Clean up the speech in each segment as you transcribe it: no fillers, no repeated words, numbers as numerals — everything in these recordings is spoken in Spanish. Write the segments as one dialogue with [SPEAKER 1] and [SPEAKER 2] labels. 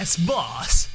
[SPEAKER 1] Chess Boss.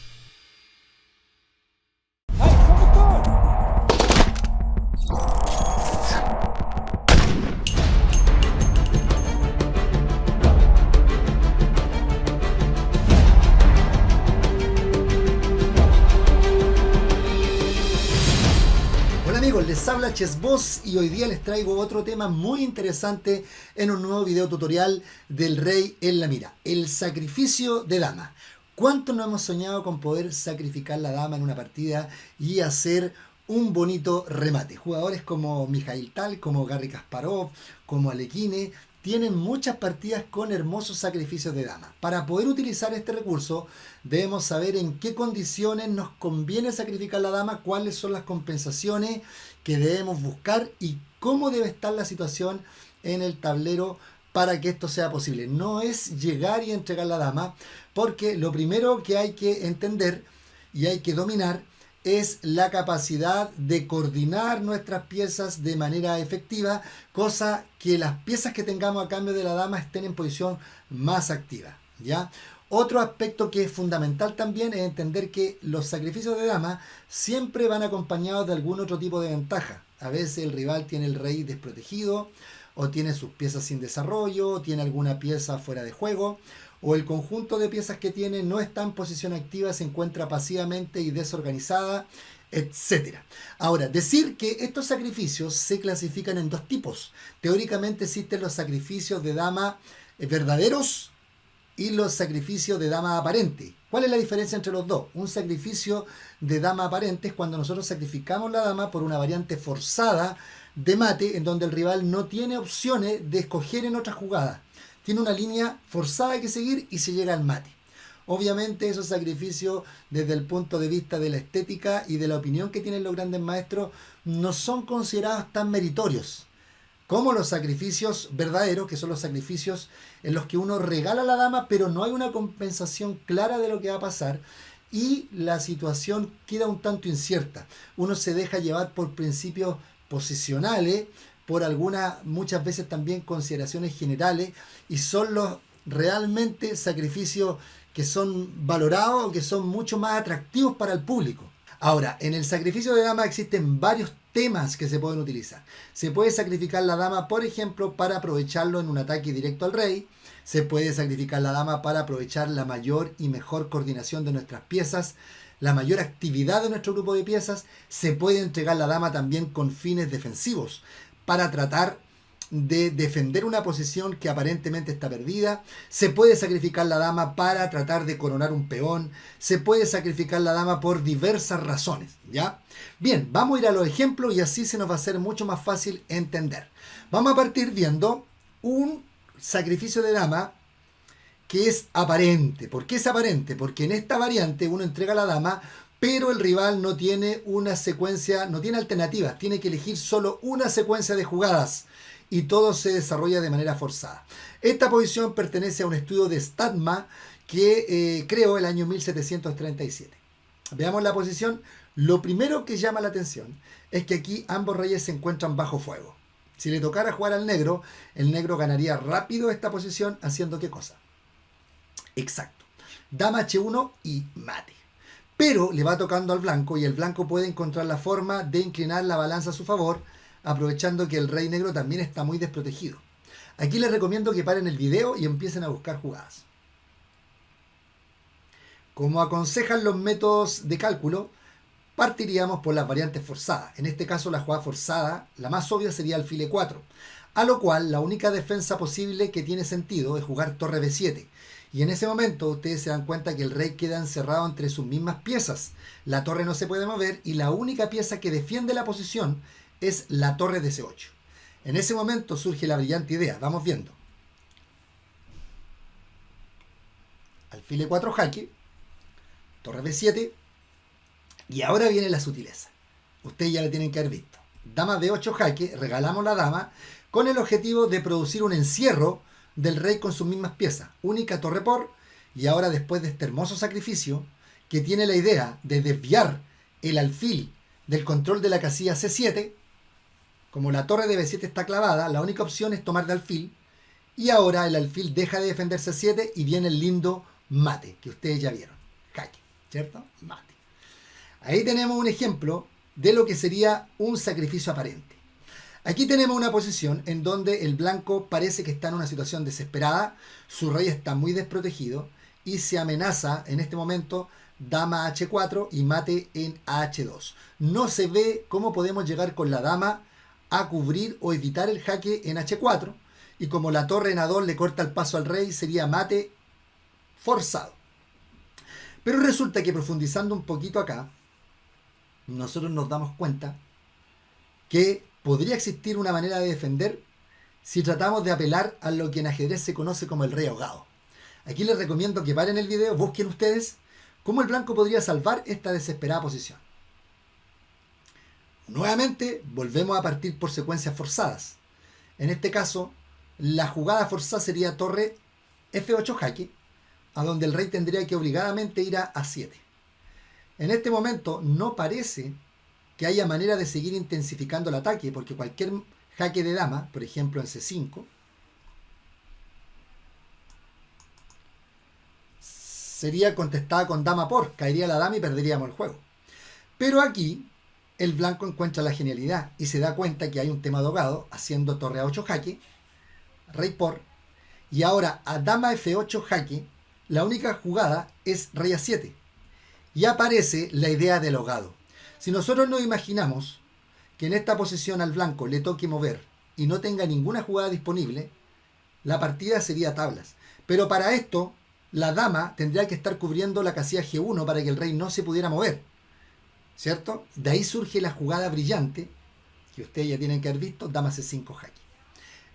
[SPEAKER 2] Amigos, les habla Chess Boss y hoy día les traigo otro tema muy interesante en un nuevo video tutorial del rey en la mira, el sacrificio de dama. ¿Cuánto no hemos soñado con poder sacrificar la dama en una partida y hacer un bonito remate? Jugadores como Mikhail Tal, como Garry Kasparov, como Alekhine tienen muchas partidas con hermosos sacrificios de dama. Para poder utilizar este recurso debemos saber en qué condiciones nos conviene sacrificar la dama, cuáles son las compensaciones que debemos buscar y cómo debe estar la situación en el tablero para que esto sea posible. No es llegar y entregar la dama, porque lo primero que hay que entender y hay que dominar es la capacidad de coordinar nuestras piezas de manera efectiva, cosa que las piezas que tengamos a cambio de la dama estén en posición más activa, ¿ya? Otro aspecto que es fundamental también es entender que los sacrificios de dama siempre van acompañados de algún otro tipo de ventaja. A veces el rival tiene el rey desprotegido, o tiene sus piezas sin desarrollo, o tiene alguna pieza fuera de juego, o el conjunto de piezas que tiene no está en posición activa, se encuentra pasivamente y desorganizada, etc. Ahora, decir que estos sacrificios se clasifican en dos tipos. Teóricamente existen los sacrificios de dama verdaderos y los sacrificios de dama aparente. ¿Cuál es la diferencia entre los dos? Un sacrificio de dama aparente es cuando nosotros sacrificamos la dama por una variante forzada de mate, en donde el rival no tiene opciones de escoger en otra jugada. Tiene una línea forzada que seguir y se llega al mate. Obviamente esos sacrificios desde el punto de vista de la estética y de la opinión que tienen los grandes maestros no son considerados tan meritorios como los sacrificios verdaderos, que son los sacrificios en los que uno regala la dama pero no hay una compensación clara de lo que va a pasar y la situación queda un tanto incierta. Uno se deja llevar por principios posicionales, por algunas, muchas veces también consideraciones generales, y son los realmente sacrificios que son valorados o que son mucho más atractivos para el público. Ahora, en el sacrificio de dama existen varios temas que se pueden utilizar. Se puede sacrificar la dama, por ejemplo, para aprovecharlo en un ataque directo al rey. Se puede sacrificar la dama para aprovechar la mayor y mejor coordinación de nuestras piezas, la mayor actividad de nuestro grupo de piezas. Se puede entregar la dama también con fines defensivos, para tratar de defender una posición que aparentemente está perdida. Se puede sacrificar la dama para tratar de coronar un peón. Se puede sacrificar la dama por diversas razones, ¿ya? Bien, vamos a ir a los ejemplos y así se nos va a hacer mucho más fácil entender. Vamos a partir viendo un sacrificio de dama que es aparente. ¿Por qué es aparente? Porque en esta variante uno entrega la dama, pero el rival no tiene una secuencia, no tiene alternativas, tiene que elegir solo una secuencia de jugadas y todo se desarrolla de manera forzada. Esta posición pertenece a un estudio de Statma que creó el año 1737. Veamos la posición. Lo primero que llama la atención es que aquí ambos reyes se encuentran bajo fuego. Si le tocara jugar al negro, el negro ganaría rápido esta posición haciendo ¿qué cosa? Exacto. Dama H1 y mate. Pero le va tocando al blanco y el blanco puede encontrar la forma de inclinar la balanza a su favor, aprovechando que el rey negro también está muy desprotegido. Aquí les recomiendo que paren el video y empiecen a buscar jugadas. Como aconsejan los métodos de cálculo, partiríamos por las variantes forzadas. En este caso la jugada forzada, la más obvia sería alfil E4, a lo cual la única defensa posible que tiene sentido es jugar torre B7. Y en ese momento ustedes se dan cuenta que el rey queda encerrado entre sus mismas piezas. La torre no se puede mover y la única pieza que defiende la posición es la torre de C8. En ese momento surge la brillante idea. Vamos viendo. Alfil E4 jaque. Torre B7. Y ahora viene la sutileza. Ustedes ya la tienen que haber visto. Dama B8 jaque. Regalamos la dama con el objetivo de producir un encierro del rey con sus mismas piezas, única torre por, y ahora después de este hermoso sacrificio, que tiene la idea de desviar el alfil del control de la casilla C7, como la torre de B7 está clavada, la única opción es tomar de alfil, y ahora el alfil deja de defender C7 y viene el lindo mate, que ustedes ya vieron. ¿cierto? Mate. Ahí tenemos un ejemplo de lo que sería un sacrificio aparente. Aquí tenemos una posición en donde el blanco parece que está en una situación desesperada, su rey está muy desprotegido y se amenaza en este momento dama h4 y mate en h2. No se ve cómo podemos llegar con la dama a cubrir o evitar el jaque en h4 y como la torre en a2 le corta el paso al rey sería mate forzado. Pero resulta que profundizando un poquito acá, nosotros nos damos cuenta que podría existir una manera de defender si tratamos de apelar a lo que en ajedrez se conoce como el rey ahogado. Aquí les recomiendo que paren el video, busquen ustedes cómo el blanco podría salvar esta desesperada posición. Nuevamente volvemos a partir por secuencias forzadas. En este caso, la jugada forzada sería torre F8 jaque, a donde el rey tendría que obligadamente ir a A7. En este momento no parece que haya manera de seguir intensificando el ataque, porque cualquier jaque de dama, por ejemplo en C5, sería contestada con dama por, caería la dama y perderíamos el juego. Pero aquí el blanco encuentra la genialidad y se da cuenta que hay un tema ahogado, haciendo torre A8 jaque, rey por, y ahora a dama F8 jaque, la única jugada es rey A7, y aparece la idea del ahogado. Si nosotros nos imaginamos que en esta posición al blanco le toque mover y no tenga ninguna jugada disponible, la partida sería tablas. Pero para esto, la dama tendría que estar cubriendo la casilla G1 para que el rey no se pudiera mover, ¿cierto? De ahí surge la jugada brillante, que ustedes ya tienen que haber visto, dama C5 jaque.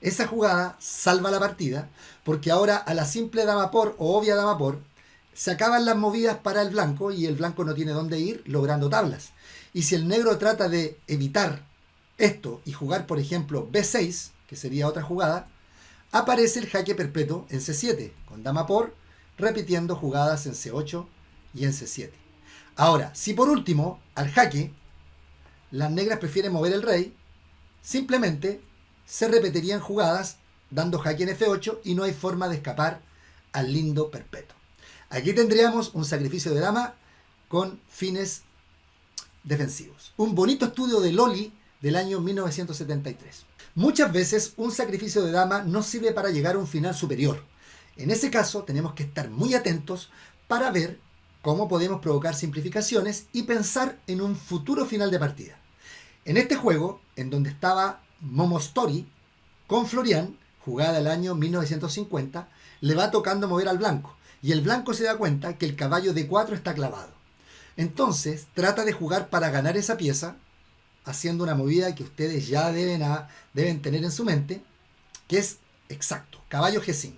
[SPEAKER 2] Esa jugada salva la partida, porque ahora a la simple dama por o obvia dama por, se acaban las movidas para el blanco y el blanco no tiene dónde ir logrando tablas. Y si el negro trata de evitar esto y jugar, por ejemplo, B6, que sería otra jugada, aparece el jaque perpetuo en C7, con dama por, repitiendo jugadas en C8 y en C7. Ahora, si por último, al jaque, las negras prefieren mover el rey, simplemente se repetirían jugadas dando jaque en F8 y no hay forma de escapar al lindo perpetuo. Aquí tendríamos un sacrificio de dama con fines defensivos. Un bonito estudio de Loli del año 1973. Muchas veces un sacrificio de dama no sirve para llegar a un final superior. En ese caso tenemos que estar muy atentos para ver cómo podemos provocar simplificaciones y pensar en un futuro final de partida. En este juego, en donde estaba Momostory con Florian, jugada del año 1950, le va tocando mover al blanco y el blanco se da cuenta que el caballo D4 está clavado. Entonces trata de jugar para ganar esa pieza, haciendo una movida que ustedes ya deben tener en su mente, que es exacto, caballo G5.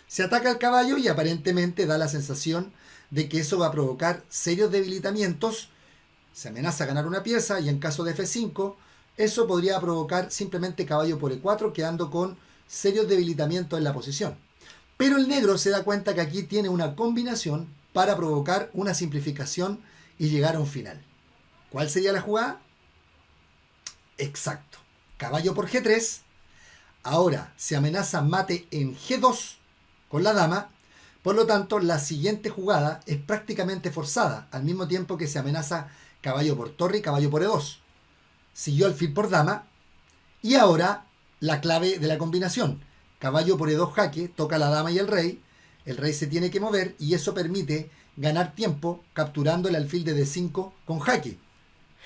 [SPEAKER 2] Se ataca al caballo y aparentemente da la sensación de que eso va a provocar serios debilitamientos. Se amenaza a ganar una pieza y en caso de F5, eso podría provocar simplemente caballo por E4, quedando con serios debilitamientos en la posición. Pero el negro se da cuenta que aquí tiene una combinación para provocar una simplificación y llegar a un final. ¿Cuál sería la jugada? Exacto. Caballo por G3. Ahora se amenaza mate en G2 con la dama. Por lo tanto, la siguiente jugada es prácticamente forzada, al mismo tiempo que se amenaza caballo por torre y caballo por E2. Siguió alfil por dama. Y ahora la clave de la combinación. Caballo por E2 jaque, toca la dama y el rey se tiene que mover y eso permite ganar tiempo capturando el alfil de D5 con jaque.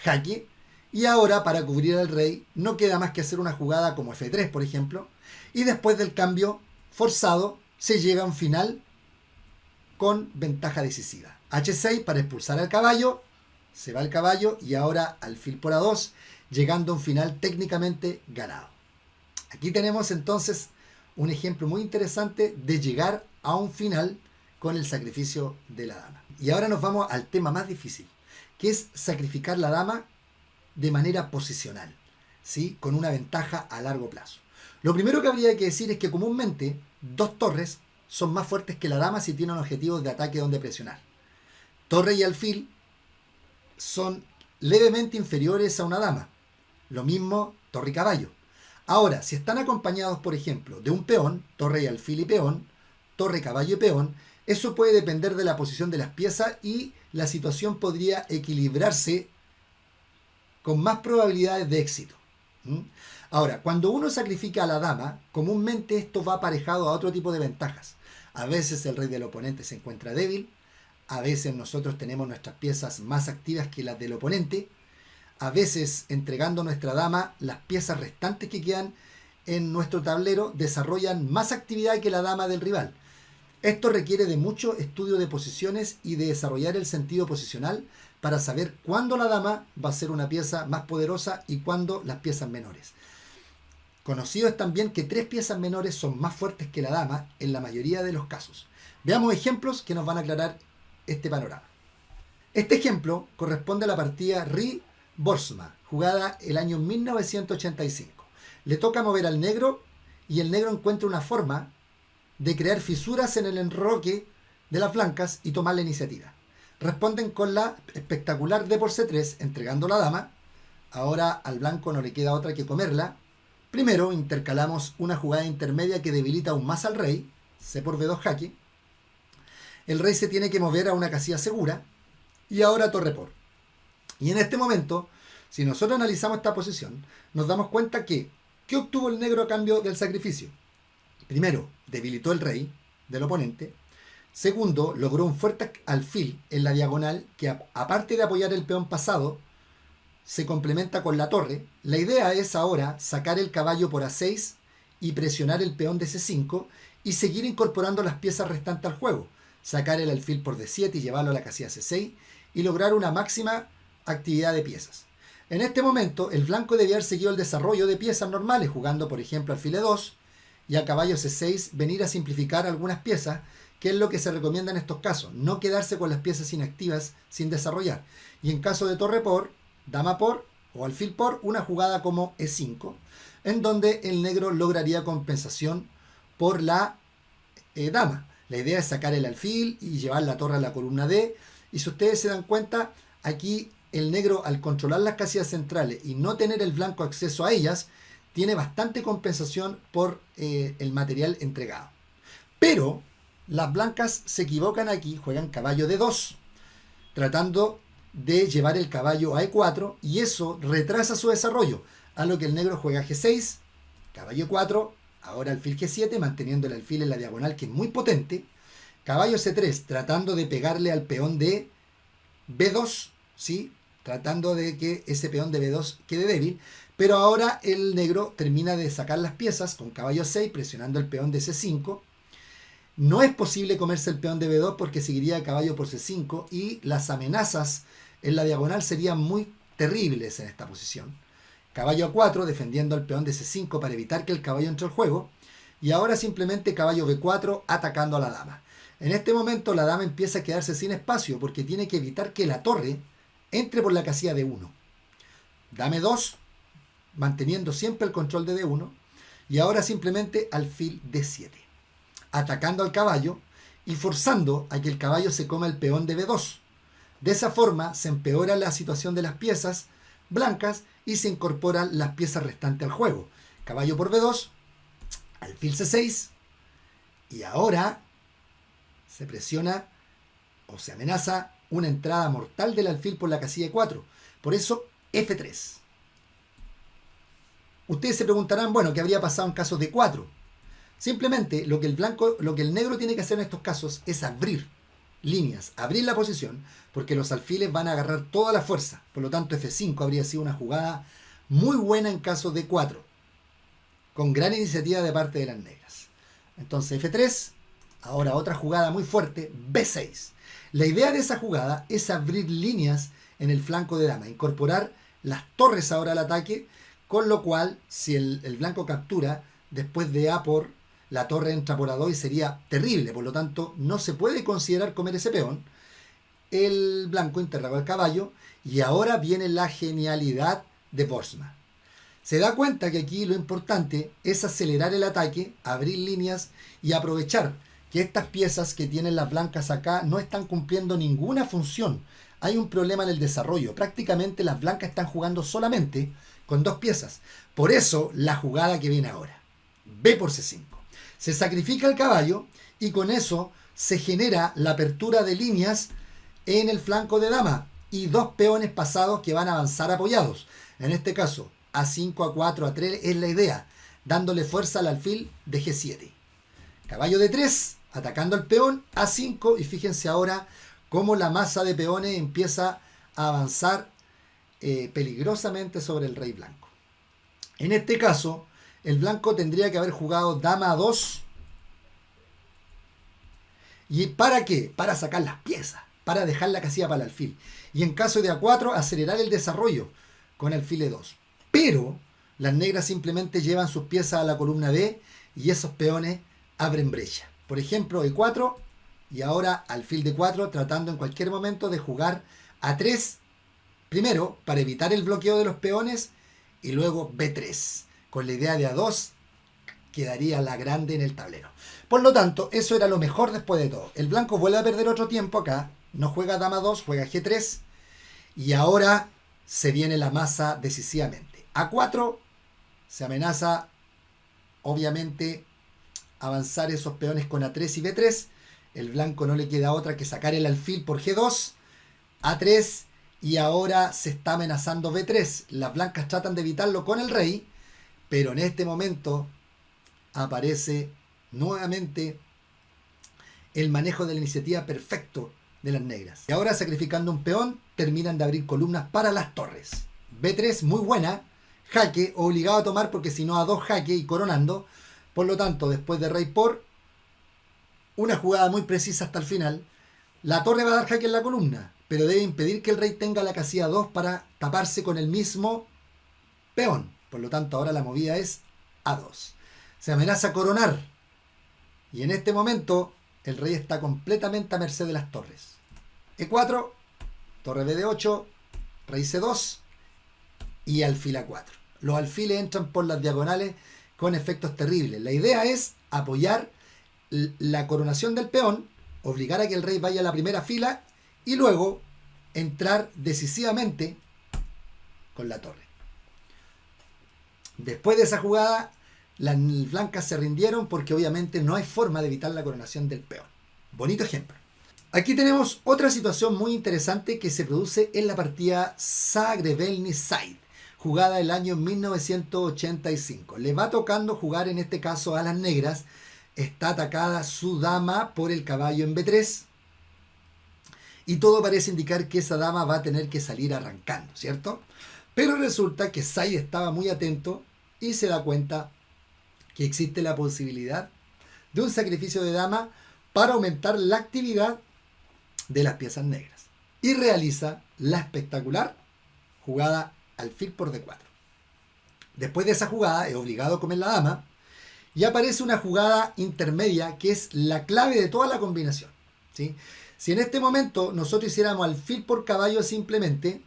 [SPEAKER 2] Jaque. Y ahora para cubrir al rey no queda más que hacer una jugada como F3, por ejemplo. Y después del cambio forzado se llega a un final con ventaja decisiva. H6 para expulsar al caballo. Se va el caballo y ahora alfil por A2, llegando a un final técnicamente ganado. Aquí tenemos entonces un ejemplo muy interesante de llegar a un final con el sacrificio de la dama. Y ahora nos vamos al tema más difícil, que es sacrificar la dama de manera posicional, ¿sí? Con una ventaja a largo plazo. Lo primero que habría que decir es que comúnmente dos torres son más fuertes que la dama si tienen objetivos de ataque donde presionar. Torre y alfil son levemente inferiores a una dama. Lo mismo torre y caballo. Ahora, si están acompañados, por ejemplo, de un peón, torre y alfil y peón, torre, caballo y peón, Eso puede depender de la posición de las piezas y la situación podría equilibrarse con más probabilidades de éxito. ¿Mm? Ahora, cuando uno sacrifica a la dama, comúnmente esto va aparejado a otro tipo de ventajas. A veces el rey del oponente se encuentra débil, a veces nosotros tenemos nuestras piezas más activas que las del oponente, a veces entregando a nuestra dama, las piezas restantes que quedan en nuestro tablero desarrollan más actividad que la dama del rival. Esto requiere de mucho estudio de posiciones y de desarrollar el sentido posicional para saber cuándo la dama va a ser una pieza más poderosa y cuándo las piezas menores. Conocido es también que 3 piezas menores son más fuertes que la dama en la mayoría de los casos. Veamos ejemplos que nos van a aclarar este panorama. Este ejemplo corresponde a la partida Ri-Borsma, jugada el año 1985. Le toca mover al negro y el negro encuentra una forma de crear fisuras en el enroque de las blancas y tomar la iniciativa. Responden con la espectacular D por C3, entregando la dama. Ahora al blanco no le queda otra que comerla. Primero intercalamos una jugada intermedia que debilita aún más al rey, C por B2 jaque. El rey se tiene que mover a una casilla segura y ahora torre por. Y en este momento, si nosotros analizamos esta posición, nos damos cuenta que ¿qué obtuvo el negro a cambio del sacrificio? Primero, debilitó el rey del oponente. Segundo, logró un fuerte alfil en la diagonal que aparte de apoyar el peón pasado, se complementa con la torre. La idea es ahora sacar el caballo por A6 y presionar el peón de C5 y seguir incorporando las piezas restantes al juego. Sacar el alfil por D7 y llevarlo a la casilla C6 y lograr una máxima actividad de piezas. En este momento, el blanco debía haber seguido el desarrollo de piezas normales, jugando por ejemplo alfil E2 y a caballo C6 venir a simplificar algunas piezas, que es lo que se recomienda en estos casos, no quedarse con las piezas inactivas sin desarrollar. Y en caso de torre por, dama por o alfil por, una jugada como E5, en donde el negro lograría compensación por la dama. La idea es sacar el alfil y llevar la torre a la columna D, y si ustedes se dan cuenta, aquí el negro al controlar las casillas centrales y no tener el blanco acceso a ellas, tiene bastante compensación por el material entregado. Pero las blancas se equivocan aquí, juegan caballo D2, tratando de llevar el caballo a E4 y eso retrasa su desarrollo, a lo que el negro juega G6, caballo E4, ahora alfil G7, manteniendo el alfil en la diagonal que es muy potente, caballo C3, tratando de pegarle al peón de B2, ¿sí? Tratando de que ese peón de B2 quede débil, pero ahora el negro termina de sacar las piezas con caballo 6, presionando el peón de C5. No es posible comerse el peón de B2 porque seguiría caballo por C5 y las amenazas en la diagonal serían muy terribles en esta posición. Caballo A4 defendiendo el peón de C5 para evitar que el caballo entre al juego. Y ahora simplemente caballo B4 atacando a la dama. En este momento la dama empieza a quedarse sin espacio porque tiene que evitar que la torre entre por la casilla D1. Dame 2, manteniendo siempre el control de D1. Y ahora simplemente alfil D7. Atacando al caballo y forzando a que el caballo se coma el peón de B2. De esa forma se empeora la situación de las piezas blancas y se incorporan las piezas restantes al juego. Caballo por B2, alfil C6 y ahora se presiona o se amenaza una entrada mortal del alfil por la casilla E4. Por eso F3. Ustedes se preguntarán, bueno, ¿qué habría pasado en caso de D4? Simplemente lo que el negro tiene que hacer en estos casos es abrir líneas, abrir la posición, porque los alfiles van a agarrar toda la fuerza. Por lo tanto, F5 habría sido una jugada muy buena en caso de D4, con gran iniciativa de parte de las negras. Entonces F3, ahora otra jugada muy fuerte, B6. La idea de esa jugada es abrir líneas en el flanco de dama, incorporar las torres ahora al ataque, con lo cual, si el blanco captura, después de A por, la torre entra por A2 y sería terrible, por lo tanto no se puede considerar comer ese peón. El blanco interrogó al caballo y ahora viene la genialidad de Borsma. Se da cuenta que aquí lo importante es acelerar el ataque, abrir líneas y aprovechar que estas piezas que tienen las blancas acá no están cumpliendo ninguna función. Hay un problema en el desarrollo. Prácticamente las blancas están jugando solamente con 2 piezas. Por eso la jugada que viene ahora. B por C5. Se sacrifica el caballo y con eso se genera la apertura de líneas en el flanco de dama y dos peones pasados que van a avanzar apoyados. En este caso, A5, A4, A3 es la idea, dándole fuerza al alfil de G7. Caballo de 3, atacando al peón, A5, y fíjense ahora cómo la masa de peones empieza a avanzar peligrosamente sobre el rey blanco. En este caso, el blanco tendría que haber jugado dama A2. ¿Y para qué? Para sacar las piezas, para dejar la casilla para el alfil. Y en caso de A4, acelerar el desarrollo con alfil E2. Pero las negras simplemente llevan sus piezas a la columna B y esos peones abren brecha. Por ejemplo, E4 y ahora alfil D4, tratando en cualquier momento de jugar A3, primero para evitar el bloqueo de los peones y luego B3. Con la idea de A2 quedaría la grande en el tablero. Por lo tanto, eso era lo mejor después de todo. El blanco vuelve a perder otro tiempo acá. No juega dama 2, juega G3. Y ahora se viene la masa decisivamente. A4 se amenaza, obviamente, avanzar esos peones con A3 y B3. El blanco no le queda otra que sacar el alfil por G2. A3 y ahora se está amenazando B3. Las blancas tratan de evitarlo con el rey. Pero en este momento aparece nuevamente el manejo de la iniciativa perfecto de las negras. Y ahora, sacrificando un peón, terminan de abrir columnas para las torres. B3 muy buena, jaque, obligado a tomar porque si no A2 jaque y coronando. Por lo tanto, después de rey por, una jugada muy precisa hasta el final, la torre va a dar jaque en la columna, pero debe impedir que el rey tenga la casilla 2 para taparse con el mismo peón. Por lo tanto, ahora la movida es A2. Se amenaza a coronar. Y en este momento, el rey está completamente a merced de las torres. E4, torre BD8, rey C2 y alfil A4. Los alfiles entran por las diagonales con efectos terribles. La idea es apoyar la coronación del peón, obligar a que el rey vaya a la primera fila y luego entrar decisivamente con la torre. Después de esa jugada, las blancas se rindieron porque obviamente no hay forma de evitar la coronación del peón. Bonito ejemplo. Aquí tenemos otra situación muy interesante que se produce en la partida Zagrebelny-Said, jugada el año 1985. Le va tocando jugar en este caso a las negras. Está atacada su dama por el caballo en B3. Y todo parece indicar que esa dama va a tener que salir arrancando, ¿cierto? Pero resulta que Said estaba muy atento y se da cuenta que existe la posibilidad de un sacrificio de dama para aumentar la actividad de las piezas negras. Y realiza la espectacular jugada alfil por D4. Después de esa jugada es obligado a comer la dama y aparece una jugada intermedia que es la clave de toda la combinación, ¿sí? Si en este momento nosotros hiciéramos alfil por caballo simplemente,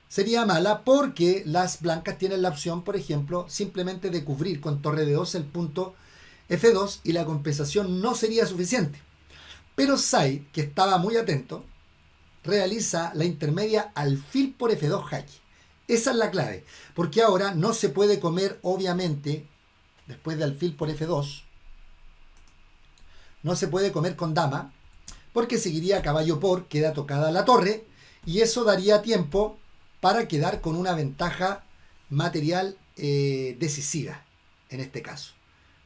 [SPEAKER 2] sería mala porque las blancas tienen la opción, por ejemplo, simplemente de cubrir con torre de 2 el punto F2 y la compensación no sería suficiente. Pero Said, que estaba muy atento, realiza la intermedia alfil por F2 jaque. Esa es la clave, porque ahora no se puede comer, obviamente, después de alfil por F2, no se puede comer con dama, porque seguiría caballo por, queda tocada la torre, y eso daría tiempo para quedar con una ventaja material decisiva, en este caso,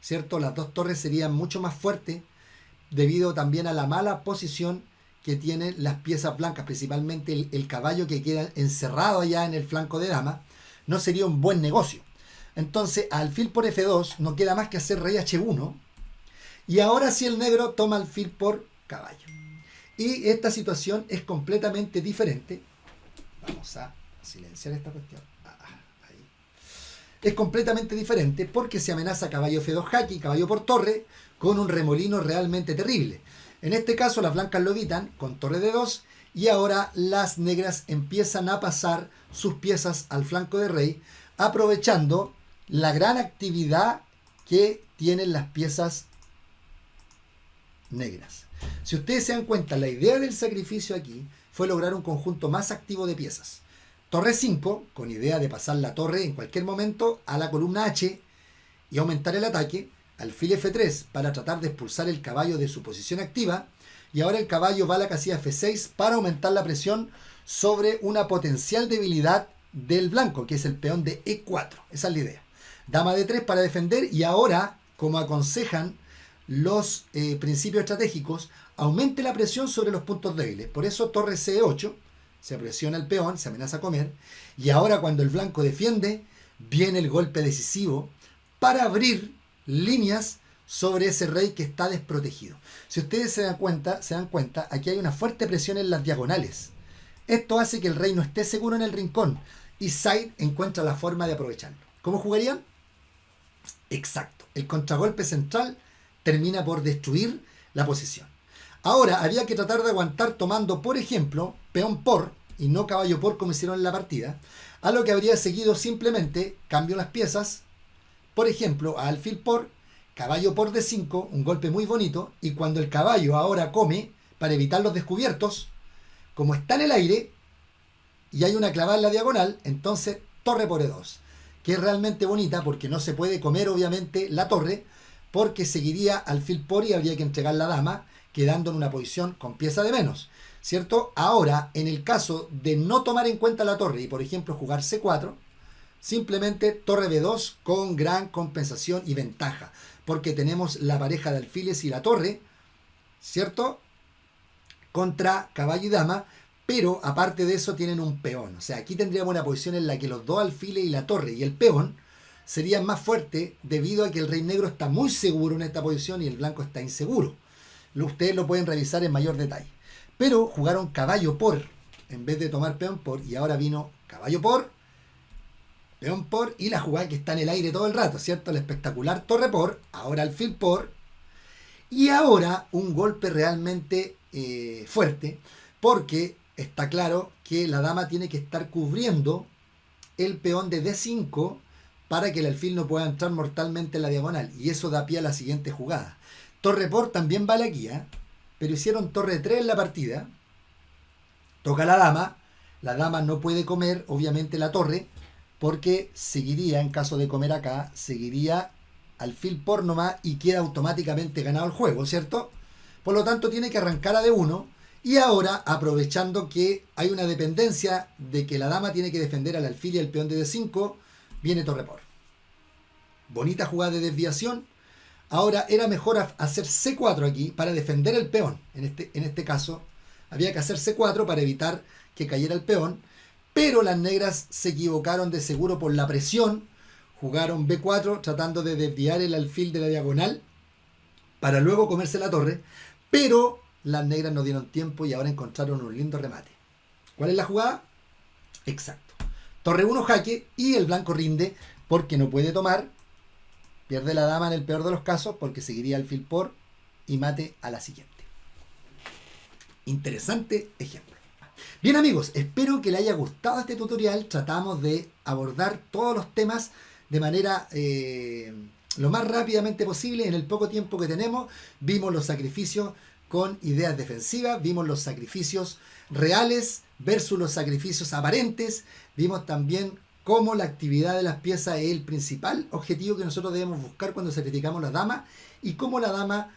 [SPEAKER 2] ¿cierto? Las dos torres serían mucho más fuertes, debido también a la mala posición que tienen las piezas blancas, principalmente el caballo que queda encerrado allá en el flanco de dama, no sería un buen negocio. Entonces, alfil por F2 no queda más que hacer rey H1, y ahora sí el negro toma alfil por caballo. Y esta situación es completamente diferente. Vamos a silenciar esta cuestión. Ahí. Es completamente diferente porque se amenaza caballo F2 jaque y caballo por torre con un remolino realmente terrible. En este caso las blancas lo evitan con torre de 2 y ahora las negras empiezan a pasar sus piezas al flanco de rey, aprovechando la gran actividad que tienen las piezas negras. Si ustedes se dan cuenta, la idea del sacrificio aquí fue lograr un conjunto más activo de piezas. Torre 5, con idea de pasar la torre en cualquier momento a la columna H y aumentar el ataque. Alfil F3 para tratar de expulsar el caballo de su posición activa. y ahora el caballo va a la casilla F6 para aumentar la presión sobre una potencial debilidad del blanco, que es el peón de E4. Esa es la idea. Dama D3 para defender, y ahora, como aconsejan los principios estratégicos, aumente la presión sobre los puntos débiles. Por eso torre C8, se presiona el peón, se amenaza a comer, y ahora cuando el blanco defiende, viene el golpe decisivo para abrir líneas sobre ese rey que está desprotegido. Si ustedes se dan cuenta, aquí hay una fuerte presión en las diagonales. Esto hace que el rey no esté seguro en el rincón, y Said encuentra la forma de aprovecharlo. ¿Cómo jugarían? Exacto. El contragolpe central termina por destruir la posición. Ahora, había que tratar de aguantar tomando, por ejemplo, peón por, y no caballo por como hicieron en la partida, a lo que habría seguido simplemente cambio las piezas, por ejemplo, a alfil por, caballo por D5, un golpe muy bonito, y cuando el caballo ahora come, para evitar los descubiertos, como está en el aire, y hay una clavada en la diagonal, entonces torre por E2, que es realmente bonita porque no se puede comer obviamente la torre, porque seguiría alfil por y habría que entregar la dama, quedando en una posición con pieza de menos, ¿cierto? Ahora, en el caso de no tomar en cuenta la torre y, por ejemplo, jugar C4, simplemente torre B2 con gran compensación y ventaja, porque tenemos la pareja de alfiles y la torre, ¿cierto? Contra caballo y dama, pero aparte de eso tienen un peón. O sea, aquí tendríamos una posición en la que los dos alfiles y la torre y el peón serían más fuertes debido a que el rey negro está muy seguro en esta posición y el blanco está inseguro. Ustedes lo pueden revisar en mayor detalle. Pero jugaron caballo por en vez de tomar peón por, y ahora vino caballo por, peón por, y la jugada que está en el aire todo el rato, ¿cierto? La espectacular torre por, ahora alfil por, y ahora un golpe realmente fuerte, porque está claro que la dama tiene que estar cubriendo el peón de D5 para que el alfil no pueda entrar mortalmente en la diagonal, y eso da pie a la siguiente jugada. Torre por también vale aquí, pero hicieron torre 3 en la partida. Toca la dama no puede comer obviamente la torre, porque seguiría, en caso de comer acá, seguiría alfil por nomás y queda automáticamente ganado el juego, ¿cierto? Por lo tanto tiene que arrancar a D1, y ahora, aprovechando que hay una dependencia de que la dama tiene que defender al alfil y al peón de D5, viene torre por. Bonita jugada de desviación. Ahora era mejor hacer C4 aquí para defender el peón. En este caso había que hacer C4 para evitar que cayera el peón, pero las negras se equivocaron de seguro por la presión. Jugaron B4 tratando de desviar el alfil de la diagonal para luego comerse la torre, pero las negras no dieron tiempo y ahora encontraron un lindo remate. ¿Cuál es la jugada? Exacto. Torre 1 jaque, y el blanco rinde porque no puede tomar. Pierde la dama en el peor de los casos porque seguiría alfil por y mate a la siguiente. Interesante ejemplo. Bien amigos, espero que les haya gustado este tutorial. Tratamos de abordar todos los temas de manera lo más rápidamente posible en el poco tiempo que tenemos. Vimos los sacrificios con ideas defensivas, vimos los sacrificios reales versus los sacrificios aparentes, vimos también cómo la actividad de las piezas es el principal objetivo que nosotros debemos buscar cuando sacrificamos la dama, y cómo la dama,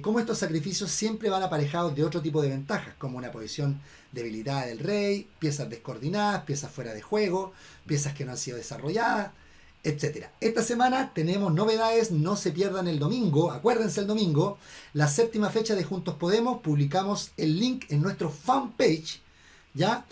[SPEAKER 2] cómo estos sacrificios siempre van aparejados de otro tipo de ventajas, como una posición debilitada del rey, piezas descoordinadas, piezas fuera de juego, piezas que no han sido desarrolladas, etc. Esta semana tenemos novedades, no se pierdan el domingo, acuérdense el domingo, la 7ª fecha de Juntos Podemos. Publicamos el link en nuestro fanpage, ya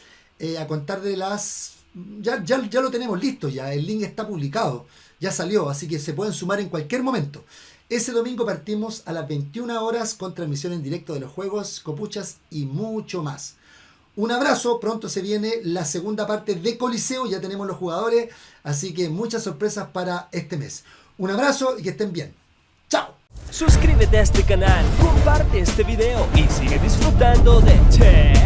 [SPEAKER 2] a contar de las... Ya lo tenemos listo, ya el link está publicado, ya salió, así que se pueden sumar en cualquier momento. Ese domingo partimos a las 21 horas con transmisión en directo de los juegos, copuchas y mucho más. Un abrazo, pronto se viene la segunda parte de Coliseo, ya tenemos los jugadores, así que muchas sorpresas para este mes. Un abrazo y que estén bien. ¡Chao!
[SPEAKER 1] Suscríbete a este canal, comparte este video y sigue disfrutando de Chess.